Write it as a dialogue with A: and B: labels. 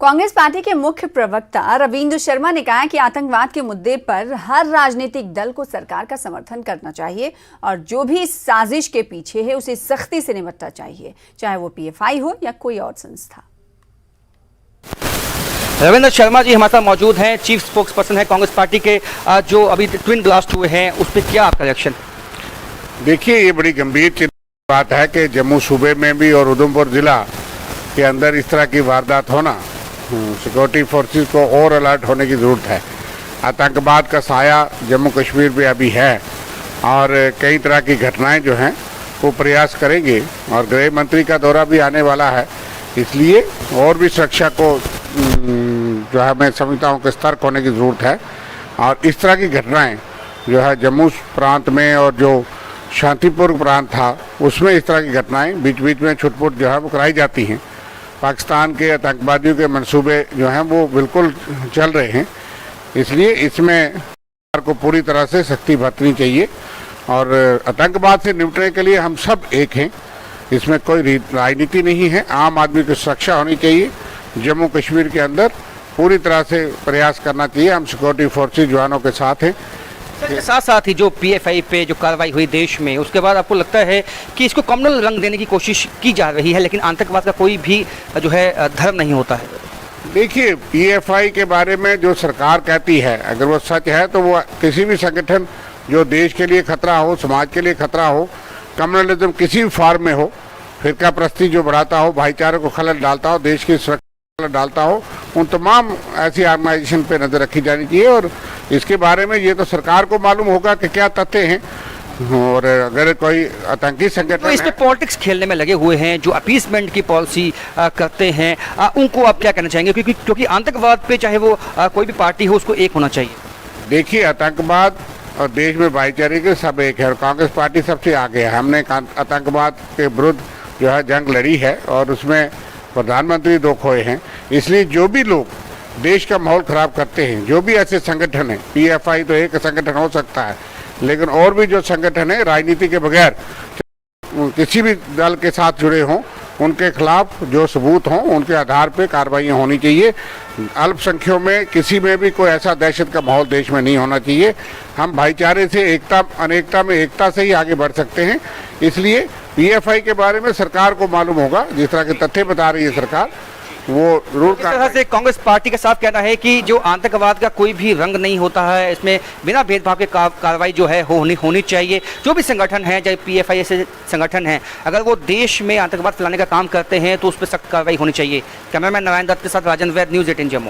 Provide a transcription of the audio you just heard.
A: Congress party के मुख्य प्रवक्ता रविंद्र शर्मा ने कहा कि आतंकवाद के मुद्दे पर हर राजनीतिक दल को सरकार का समर्थन करना चाहिए और जो भी इस साजिश के पीछे है उसे सख्ती से निपटना चाहिए, चाहे वो पीएफआई हो या कोई और संस्था।
B: रविंद्र शर्मा जी हमारे साथ मौजूद हैं, चीफ स्पोक्स पर्सन है कांग्रेस पार्टी के। जो अभी ट्विन ब्लास्ट हुए हैं उस पर क्या आपका रिएक्शन?
C: देखिए, ये बड़ी गंभीर बात है कि जम्मू सूबे में भी और उधमपुर जिला के अंदर इस तरह की वारदात होना, सिक्योरिटी फोर्सेस को और अलर्ट होने की ज़रूरत है। आतंकवाद का साया जम्मू कश्मीर पे अभी है और कई तरह की घटनाएं जो हैं वो प्रयास करेंगे और गृह मंत्री का दौरा भी आने वाला है, इसलिए और भी सुरक्षा को जो है मैं समझता हूँ कि सतर्क होने की ज़रूरत है। और इस तरह की घटनाएं जो है जम्मू प्रांत में और जो शांतिपूर्ण प्रांत था उसमें इस तरह की घटनाएं बीच बीच में छुटपुट जो है वो कराई जाती हैं। पाकिस्तान के आतंकवादियों के मंसूबे जो हैं वो बिल्कुल चल रहे हैं, इसलिए इसमें सरकार को पूरी तरह से सख्ती बरतनी चाहिए और आतंकवाद से निपटने के लिए हम सब एक हैं, इसमें कोई राजनीति नहीं है। आम आदमी की सुरक्षा होनी चाहिए, जम्मू कश्मीर के अंदर पूरी तरह से प्रयास करना चाहिए। हम सिक्योरिटी फोर्सेज जवानों के साथ हैं।
B: इसके साथ साथ ही जो पीएफआई पे जो कार्रवाई हुई देश में, उसके बाद आपको लगता है कि इसको कम्युनल रंग देने की कोशिश की जा रही है, लेकिन आतंकवाद का कोई भी जो है धर्म नहीं होता है।
C: देखिए, पीएफआई के बारे में जो सरकार कहती है अगर वो सच है तो वो किसी भी संगठन जो देश के लिए खतरा हो, समाज के लिए खतरा हो, कम्युनलिज्म किसी भी फॉर्म में हो, फिरका प्रस्ती जो बढ़ाता हो, भाईचारे को खलल डालता हो, देश की सुरक्षा डालता हो, उन तमाम ऐसी ऑर्गेनाइजेशन पे नजर रखी जानी चाहिए। और इसके बारे में ये तो सरकार को मालूम होगा कि क्या तथ्य हैं और अगर कोई आतंकी संगठन
B: तो इस पे पॉलिटिक्स खेलने में लगे हुए हैं, जो अपीसमेंट की पॉलिसी करते हैं, उनको आप क्या कहना चाहेंगे? क्योंकि आतंकवाद पे चाहे वो कोई भी पार्टी हो उसको एक होना चाहिए।
C: देखिए, आतंकवाद और देश में भाईचारे के सब एक है और कांग्रेस पार्टी सबसे आगे है। हमने आतंकवाद के विरुद्ध जो है जंग लड़ी है और उसमें प्रधानमंत्री 2 खोए हैं। इसलिए जो भी लोग देश का माहौल खराब करते हैं, जो भी ऐसे संगठन हैं, पीएफआई तो एक संगठन हो सकता है, लेकिन और भी जो संगठन है राजनीति के बगैर किसी भी दल के साथ जुड़े हों, उनके खिलाफ जो सबूत हों उनके आधार पर कार्रवाइयाँ होनी चाहिए। अल्पसंख्यों में किसी में भी कोई ऐसा दहशत का माहौल देश में नहीं होना चाहिए। हम भाईचारे से एकता, अनेकता में एकता से ही आगे बढ़ सकते हैं। इसलिए पीएफआई के बारे में सरकार को मालूम होगा, जिस तरह के तथ्य बता रही है सरकार, वो जरूर।
B: इस तरह से कांग्रेस पार्टी का साफ कहना है कि जो आतंकवाद का कोई भी रंग नहीं होता है, इसमें बिना भेदभाव के कार्रवाई जो है होनी चाहिए। जो भी संगठन है, चाहे पीएफआई ऐसे संगठन हैं, अगर वो देश में आतंकवाद फैलाने का काम करते हैं तो उस पर सख्त कार्रवाई होनी चाहिए। कैमरामैन नारायण दत्त के साथ राजन वैद, न्यूज़ 18 जम्मू।